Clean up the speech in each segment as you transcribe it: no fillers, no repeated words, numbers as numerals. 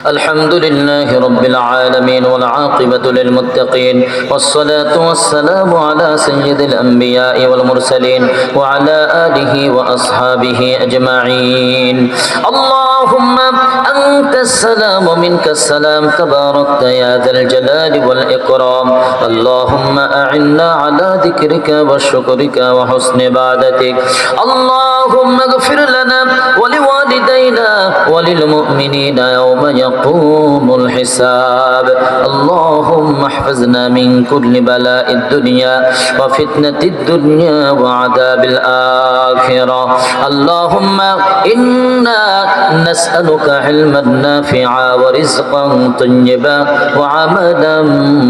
الحمد لله رب العالمين والعاقبة للمتقين والصلاة والسلام على سيد الأنبياء والمرسلين وعلى آله وأصحابه أجمعين اللهم أنت السلام ومنك السلام تباركت يا ذا الجلال والإكرام اللهم أعنا على ذكرك وشكرك وحسن عبادتك اللهم اغفر لنا ولوالدينا وللمؤمنين يوم يقوم الحساب اللهم احفظنا من كل بلاء الدنيا وفتنة الدنيا وعذاب الآخرة اللهم إنا نسألك علما نافعا ورزقا طيبا وعملا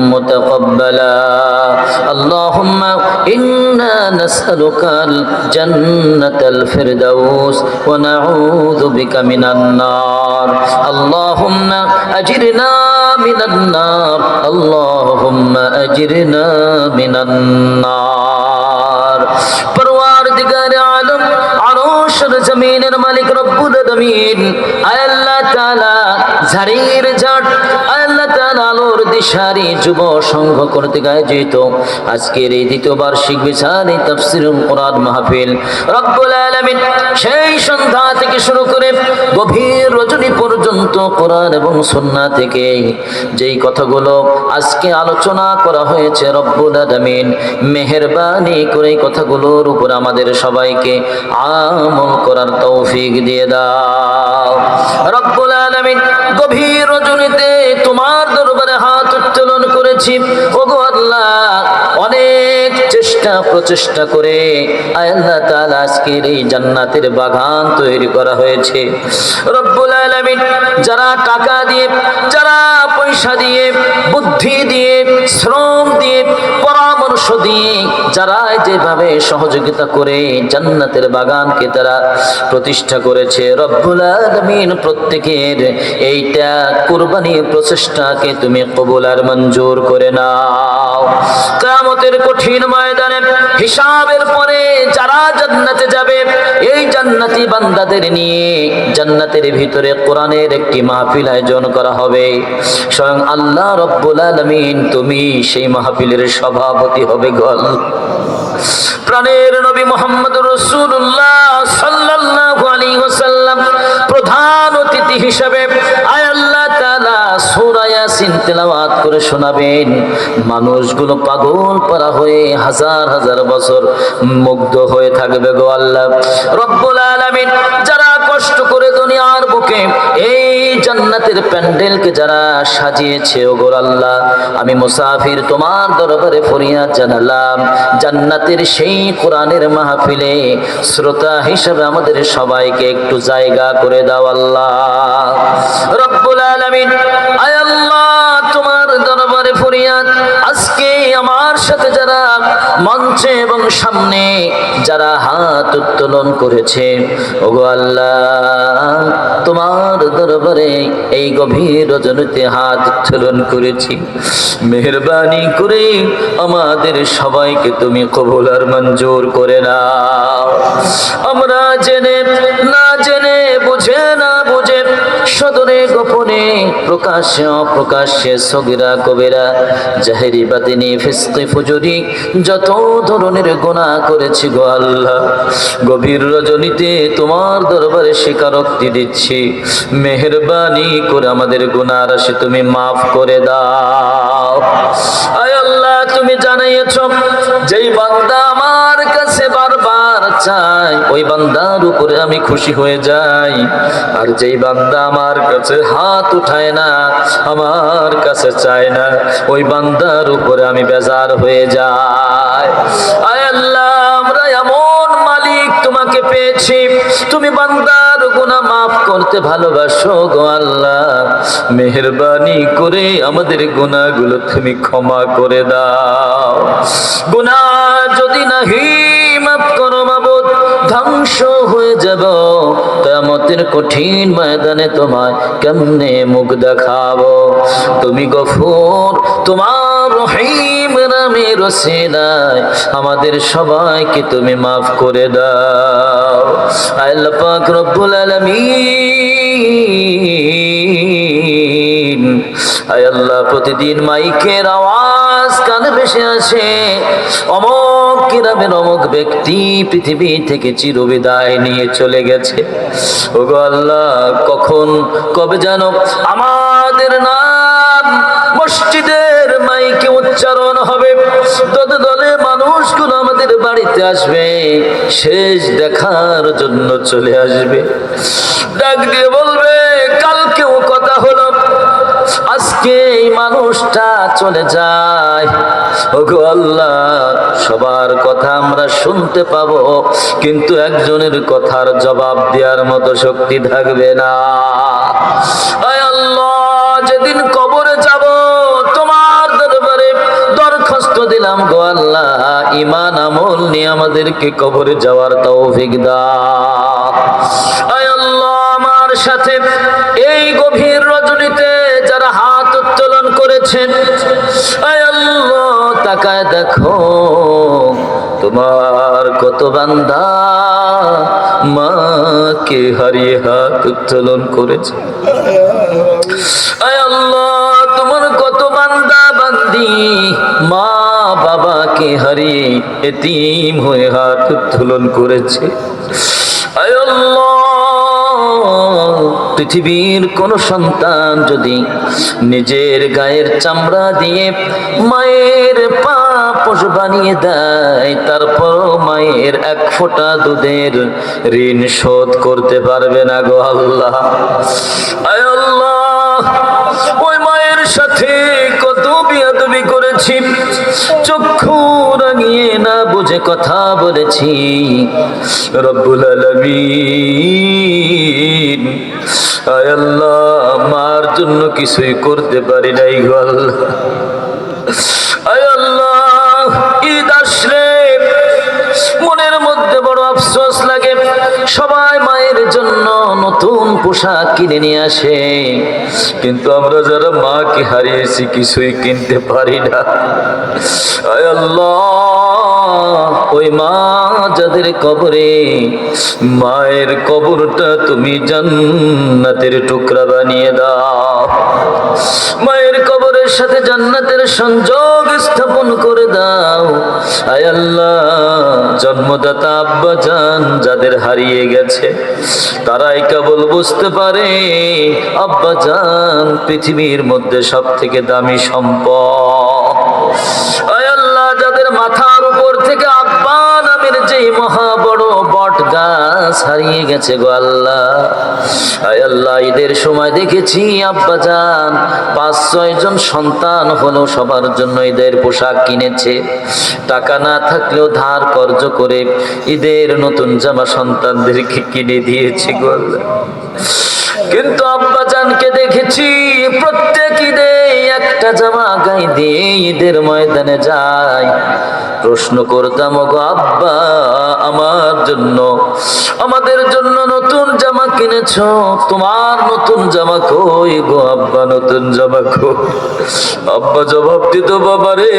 متقبلا اللهم إنا نسألك الجنة الفردوس ونعوذ بك من النار اللهم أجرنا من النار اللهم أجرنا من النار परवारदिगार आलम আরশের জমিনের মালিক রব্বুল আলামিন আয় আল্লাহ তাআলা ঝাড়ির ঝাড় আয় আল্লাহ তাআলা আলোর দিশারি যুব সংঘ কর্তৃক আয়োজিত আজকের এই দ্বিতীয় বার্ষিক বিচারি তাফসীরুল কোরআন মাহফিল রব্বুল আলামিন সেই সন্ধ্যা থেকে শুরু করে গভীর রজনী পর্যন্ত কোরআন এবং সুন্নাহ থেকে যেই কথাগুলো আজকে আলোচনা করা হয়েছে রব্বুল আলামিন মেহেরবানি করে কথাগুলোর উপর আমাদের সবাইকে আমল করার তৌফিক দিয়ে দাও রব্বুল আলামিন গভীর রজনীতে তোমার দরবারে হাত উত্তোলন করেছি ওগো আল্লাহ অনেক চেষ্টা প্রচেষ্টা করে আল্লাহ তাআলা আজকের এই জান্নাতের বাগান তৈরি করা হয়েছে রব্বুল আলামিন যারা টাকা দিয়ে যারা পয়সা দিয়ে বুদ্ধি দিয়ে শ্রম দিয়ে পরামর্শ দিয়ে যারা যেভাবে সহযোগিতা করে জান্নাতের বাগানকে তারা প্রতিষ্ঠা করেছে রব্বুল আলামিন প্রত্যেকের এইটা কুরবানির প্রচেষ্টাকে তুমি কবুল আর মঞ্জুর করে নাও কিয়ামতের কঠিন ময়দানে হিসাবের পরে যারা জান্নাতে যাবে এই জান্নাতি বান্দাদের নিয়ে জান্নাতের ভিতরে কোরআনের একটি মাহফিল আয়োজন করা হবে স্বয়ং আল্লাহ রব্বুল আলামিন তুমি সেই মাহফিলের সভাপতি হবে গো আল্লাহ প্রাণের নবী মুহাম্মদুর রাসূলুল্লাহ সাল্লাল্লাহু আলাইহি ওয়াসাল্লাম প্রধান অতিথি হিসেবে আয় আল্লাহ তাআলা সূরা ইয়াসিন তেলাওয়াত করে শোনাবেন মানুষগুলো পাগল পারা হয়ে হাজার হাজার বছর মুগ্ধ হয়ে থাকবে গো আল্লাহ রব্বুল আলামিন যারা কষ্ট করে দুনিয়ার বুকে এই জান্নাতের প্যান্ডেলকে যারা সাজিয়েছে ওগো আল্লাহ আমি মুসাফির তোমার দরবারে ফরিয়াদ জানালাম জান্নাতের সেই কোরআনের মাহফিলে শ্রোতা হিসেবে আমাদের সবাইকে একটু জায়গা করে দাও আল্লাহ রব্বুল আলামিন আয় আল্লাহ তোমার দরবারে ফরিয়াদ আজকে আমার সাথে যারা মঞ্চে এবং সামনে যারা হাত উত্তোলন করেছে ওগো আল্লাহ তোমার দরবারে এই গভীর রজনীতে হাত উত্তোলন করেছি মেহেরবানি করে আমাদের সবাইকে তুমি কবুল আর মঞ্জুর করে নাও আমরা জেনে না জেনে বুঝে না বুঝে সদরে গোপনে প্রকাশ্যে অপ্রকাশ্যে সগীরা কবিরা জাহেরি বাতিনি ফিসকি ফুজুরি যত ধরনের গুনাহ করেছি গো আল্লাহ গভীর রজনীতে তোমার দরবারে স্বীকারোক্তি দিচ্ছি মেহেরবানি করে আমাদের গুনাহ রাশি তুমি মাফ করে দাও আয় আল্লাহ তুমি জানিয়েছো যেই বান্দা আমার কাছে বারবার চাই ওই বান্দার উপরে আমি খুশি হয়ে যাই আর যেই বান্দা আমার কাছে হাত উঠায় না আমার কাছে চায় না ওই বান্দার উপরে আমি বেজার হয়ে যাই আয় আল্লাহ আমরা এমন মালিক তোমাকে পেয়েছি তুমি বান্দার গুনাহ মাফ করতে ভালোবাসো গো আল্লাহ মেহেরবানি করে আমাদের গুনাহগুলো তুমি ক্ষমা করে দাও গুনাহ যদি নাহি মাফ করো মাবুদ ধ্বংস হয়ে যাব কিয়ামতের কঠিন ময়দানে তোমায় কেমনে মুখ দেখাবো তুমি গফুর তোমার রহিম নামের ওসিলায় আমাদের সবাইকে তুমি মাফ করে দাও আল্লাহ পাক রব্বুল আলামিন প্রতিদিন আয় আল্লাহ প্রতিদিন মাইকের আওয়াজ কানে ভেসে আসে, অমুক গ্রামের অমুক ব্যক্তি পৃথিবী থেকে চিরবিদায় নিয়ে চলে গেছে। ওগো আল্লাহ, কখন কবে যেন আমাদের নাম মসজিদের মাইকে উচ্চারণ হবে, দলে দলে মানুষগুলো আমাদের বাড়িতে আসবে, শেষ দেখার জন্য চলে আসবে, ডাক দিয়ে বলবে কালকেও কথা হলো, আজকে এই মানুষটা চলে যায়। ওগো আল্লাহ, সবার কথা আমরা শুনতে পাবো, কিন্তু একজনের কথার জবাব দেওয়ার মতো শক্তি থাকবে না। আয় আল্লাহ, যেদিন কবরে যাব তোমার দরবারে দরখাস্ত দিলাম গো আল্লাহ, ঈমান আমল নিয়ে আমাদেরকে কবরে যাওয়ার তৌফিক দাও। আয় আল্লাহ, আমার সাথে এই গভীর রজনীতে যারা হাত উত্তোলন করেছেন, আয় আল্লাহ তাকায় দেখো তোমার কত বান্দা মাকে হারিয়ে হাত উত্তোলন করেছে। আয় আল্লাহ, তোমার কত বান্দা বান্দি মা বাবাকে হারিয়ে এতিম হয়ে হাত উত্তোলন করেছে। আয় আল্লাহ, পৃথিবীর কোন সন্তান যদি নিজের গায়ের চামড়া দিয়ে মায়ের পা পশু বানিয়ে দেয়, তারপর মায়ের এক ফোঁটা দুধের ঋণ শোধ করতে পারবে না গো আল্লাহ। আয় আল্লাহ, ওই মায়ের সাথে কত বিয়াদবি করেছি, চক্ষু রাঙিয়ে না বুঝে কথা বলেছি। রব্বুল আলামিন, আয় আল্লাহ, মার জন্য কিছুই করতে পারি নাই গো আল্লাহ। আয় আল্লাহ, ঈদ আসলে মনের মধ্যে বড় আফসোস লাগে, সবাই মায়ের জন্য নতুন পোশাক কিনে নিয়ে আসে, কিন্তু আমরা যারা মাকে হারিয়েছি কিছুই কিনতে পারি না। আয় আল্লাহ, ওই মা যাদের কবরে, মায়ের কবরটা তুমি জান্নাতের টুকরা বানিয়ে দাও, মায়ের কবরের সাথে জান্নাতের সংযোগ স্থাপন করে দাও। আয় আল্লাহ, জন্মদাতা আব্বা জান যাদের হারিয়ে গেছে, তারাই কেবল বুঝতে পারে আব্বা জান পৃথিবীর মধ্যে সব থেকে দামি সম্পদ। আয় আল্লাহ, যাদের মাথার উপর থেকে আব্বা নামের যে মহা বড় বট গাছ হারিয়ে গেছে গো আল্লাহ। আয় আল্লাহ, ঈদের সময় দেখেছি আব্বা জান 5-6 জন সন্তান হলো, সবার জন্য ঈদের পোশাক কিনেছে, টাকা না থাকলেও ধার কর্জ করে ঈদের নতুন জামা সন্তানদেরকে কিনে দিয়েছে গো আল্লাহ। কিন্তু আব্বা জানকে দেখেছি প্রত্যেক ঈদে একটা জামা গায়ে দিয়ে ঈদের ময়দানে যায়। প্রশ্ন করতাম, গো আব্বা, আমার জন্য আমাদের জন্য নতুন জামা কিনেছো, তোমার নতুন জামা কই গো আব্বা, নতুন জামা কই? আব্বা জবাব দিত, বাবারে,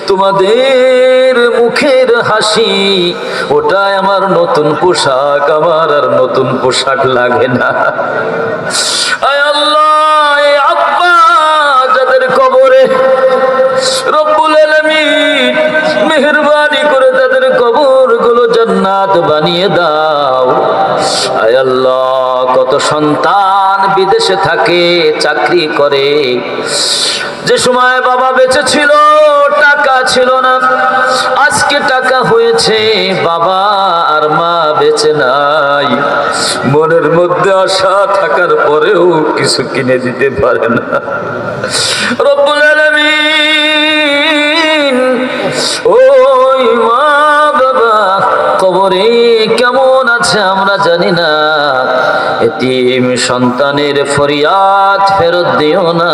তোমাদের মুখের হাসি ওটাই আমার নতুন পোশাক, আমার আর নতুন পোশাক লাগে না। আয় আল্লাহ, এই আব্বা যাদের কবরে, রব্বুল আলামিন মেহেরবানি করে তাদের কবর গুলো জান্নাত বানিয়ে দাও। আয় আল্লাহ, কত সন্তান বিদেশে থাকে, চাকরি করে, যে সময় বাবা বেঁচে ছিল টাকা ছিল না, আজকে টাকা হয়েছে, বাবা আর মা বেঁচে নাই, মনের মধ্যে আশা থাকার পরেও কিছু কিনে দিতে পারে না। রব্বুল আলামিন, ওই মা বাবা কবরে কেমন আছে আমরা জানি না, এতিম সন্তানের ফরিয়াদ ফেরত দিও না,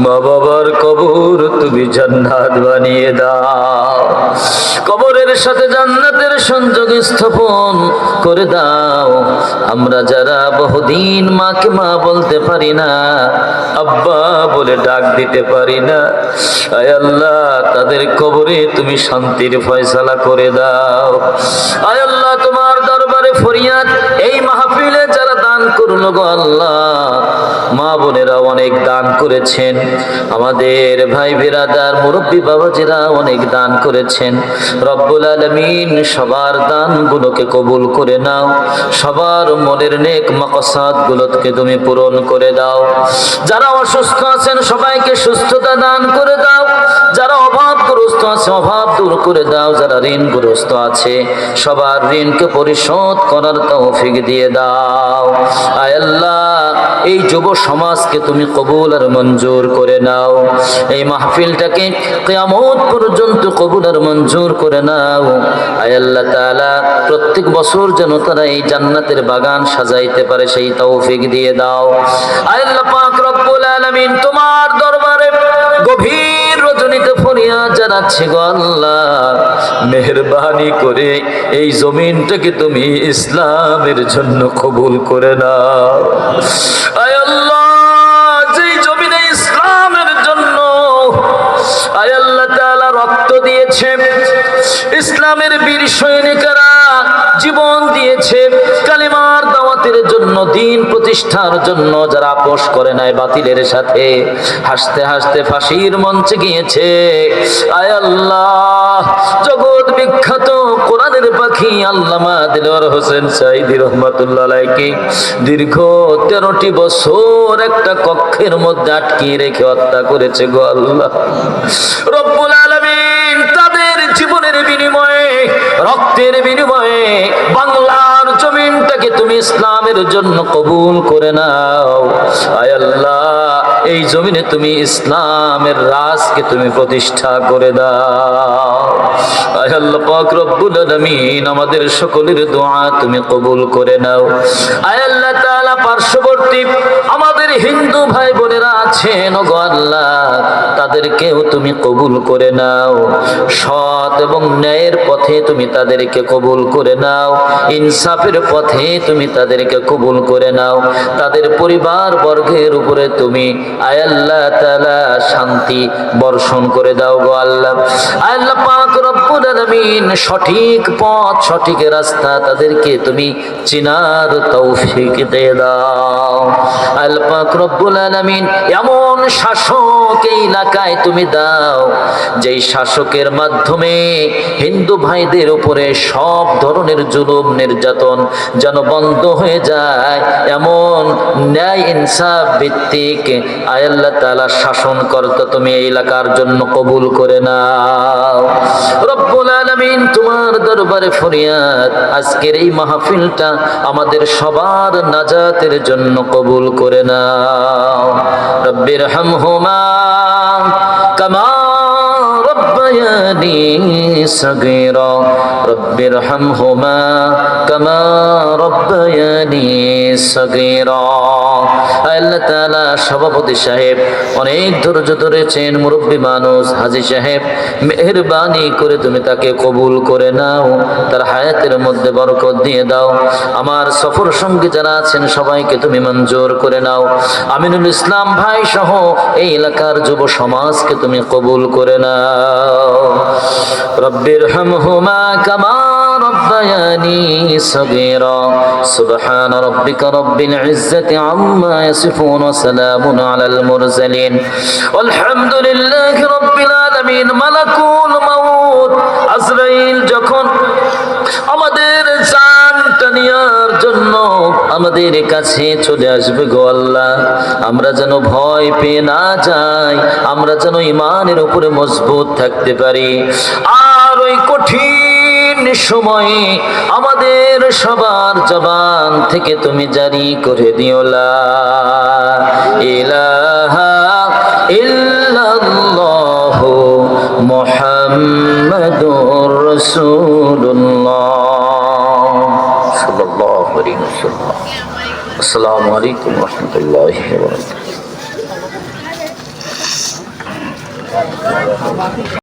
মা বাবার কবর তুমি জান্নাত বানিয়ে দাও, কবরের সাথে জান্নাতের সংযোগ স্থাপন করে দাও। আমরা যারা বহুদিন মাকে মা বলতে পারি না, আব্বা বলে ডাক দিতে পারি না, আয় আল্লাহ, তাদের কবরে তুমি শান্তির ফয়সালা করে দাও। আয় আল্লাহ, তোমার দরবার দরবারে ফরিয়াদ, এই মাহফিলে যারা দান করলো গো আল্লাহ, মা বোনেরা অনেক দান করেছেন, আমাদের ভাই বিরাদার মুরব্বী বাবাজিরা অনেক দান করেছেন। রব্বুল আলামিন সবার দানগুলোকে কবুল করে নাও, সবার মনের নেক মাকসাদ গুলোকে তুমি পূরণ করে দাও। যারা অসুস্থ আছেন সবাইকে সুস্থতা দান করে দাও, যারা অভাবগ্রস্ত আছে অভাব দূর করে দাও, যারা ঋণগ্রস্ত আছে সবার ঋণকে পরিশোধ করার তৌফিক দিয়ে দাও। আয় আল্লাহ, এই যুব সমাজকে তুমি কবুল আর মঞ্জুর করে নাও, এই মাহফিলটাকে কিয়ামত পর্যন্ত কবুল আর মঞ্জুর করে নাও। আয় আল্লাহ তাআলা, প্রত্যেক বছর যেন তারা এই জান্নাতের বাগান সাজাইতে পারে সেই তৌফিক দিয়ে দাও। আয় আল্লাহ পাক রব্বুল আলামিন, তোমার দরবারে গভীর রজনীতে ফরিয়াদ জানাচ্ছি গো আল্লাহ, মেহেরবানি করে এই জমিনটাকে তুমি ইসলামের জন্য কবুল করে নাও। আয় আল্লাহ, যেই জমিনে ইসলামের জন্য আয় আল্লাহ তাআলা রক্ত দিয়েছে, ইসলামের বীর সৈনিকেরা জীবন দিয়েছে, কালিমার দাওয়াতের জন্য, দ্বীন প্রতিষ্ঠার জন্য যারা আপোষ করে নাই বাতিলের সাথে, হাসতে হাসতে ফাঁসির মঞ্চে গিয়েছে। আয় আল্লাহ, জগৎ বিখ্যাত কোরআনের পাখি আল্লামা দিলওয়ার হোসেন সাঈদী রহমাতুল্লাহ আলাইহি দীর্ঘ 13টি বছর একটা কক্ষের মধ্যে আটকিয়ে রেখে হত্যা করেছে গো আল্লাহ। রব্বুল আলামিন তাদের জীবনের বিনিময়ে, রক্তের বিনিময়ে বাংলার জমিনটাকে তুমি ইসলামের জন্য কবুল করে নাও। আয় আল্লাহ, এই জমিনে তুমি ইসলামের রাজকে তুমি প্রতিষ্ঠা করে দাও। আয় আল্লাহ পাক রব্বুল আলামিন, আমাদের সকলের দোয়া তুমি কবুল করে নাও। আয় আল্লাহ তাআলা, পার্শ্ববর্তী আমাদের হিন্দু ভাই বোনেরা আছেন গো আল্লাহ, তাদেরকেও তুমি কবুল করে নাও, সৎ এবং ন্যায়ের পথে তুমি তাদেরকে কবুল করে নাও, ইনসাফের পথে তুমি তাদেরকে কবুল করে নাও, তাদের পরিবার বর্গের উপরে তুমি আয় আল্লাহ তাআলা শান্তি বর্ষণ করে দাও গো আল্লাহ। আয় আল্লাহ পাক রব্বুল আলামিন, সঠিক পথ সঠিক রাস্তা তাদেরকে তুমি চিনার তৌফিক দিয়ে দাও। আল্লাহ পাক রব্বুল আলামিন, এমন শাসক এই এলাকায় তুমি দাও যেই শাসকের মাধ্যমে হিন্দু ভাইদের উপরে সব ধরনের জুলুম নির্যাতন যেন বন্ধ হয়ে যায়, এমন ন্যায় ইনসাফ ভিত্তিক আয় আল্লাহ তাআলা শাসন কর্তা তুমি এই এলাকার জন্য কবুল করে নাও। রব্বুল আলামিন, তোমার দরবারে ফরিয়াদ, আজকের এই মাহফিলটা আমাদের সবার নাজাতের জন্য কবুল করে নাও। রব্বির হামহুমা কামা রব্বায়ানি সগীরা, রব্বির হামহুমা কামা রব্বায়ানি সগীরা। আল্লাহ তাআলা, সভাপতি সাহেব অনেক ধৈর্য ধরেছেন, মুরব্বী মানুষ হাজী সাহেব, মেহেরবানি করে তুমি তাকে কবুল করে নাও, তার হায়াতের মধ্যে বরকত দিয়ে দাও। আমার সফর সঙ্গী যারা আছেন সবাইকে তুমি মঞ্জুর করে নাও। আমিনুল ইসলাম ভাই সহ এই এলাকার যুব সমাজকে তুমি কবুল করে নাও। রব্বির হামহুমা কামা রব্বায়ানি সগীরা, সুবহান রাব্বিকা রব্বিল ইজ্জাতি আম্মা ইয়াসিফুন ওয়া সালামুন আলাল মুরসালিন আলহামদুলিল্লাহি রাব্বিল আলামিন। মালাকুল মাউত আজরাইল যখন আমাদের জানটা নেয়ার জন্য আমাদের কাছে চলে আসবে গো আল্লাহ, আমরা যেন ভয় পেয়ে না যাই, আমরা যেন ঈমানের উপরে মজবুত থাকতে পারি। আর ওই কঠিন সময়ে আমাদের সবার জবান থেকে তুমি জারি করে দিও লা ইলাহা ইল্লাল্লাহু মুহাম্মাদুর রাসূলুল্লাহ সাল্লাল্লাহু আলাইহি ওয়াসাল্লাম। আসসালামু আলাইকুম ওয়া রাহমাতুল্লাহি ওয়া বারাকাতুহু।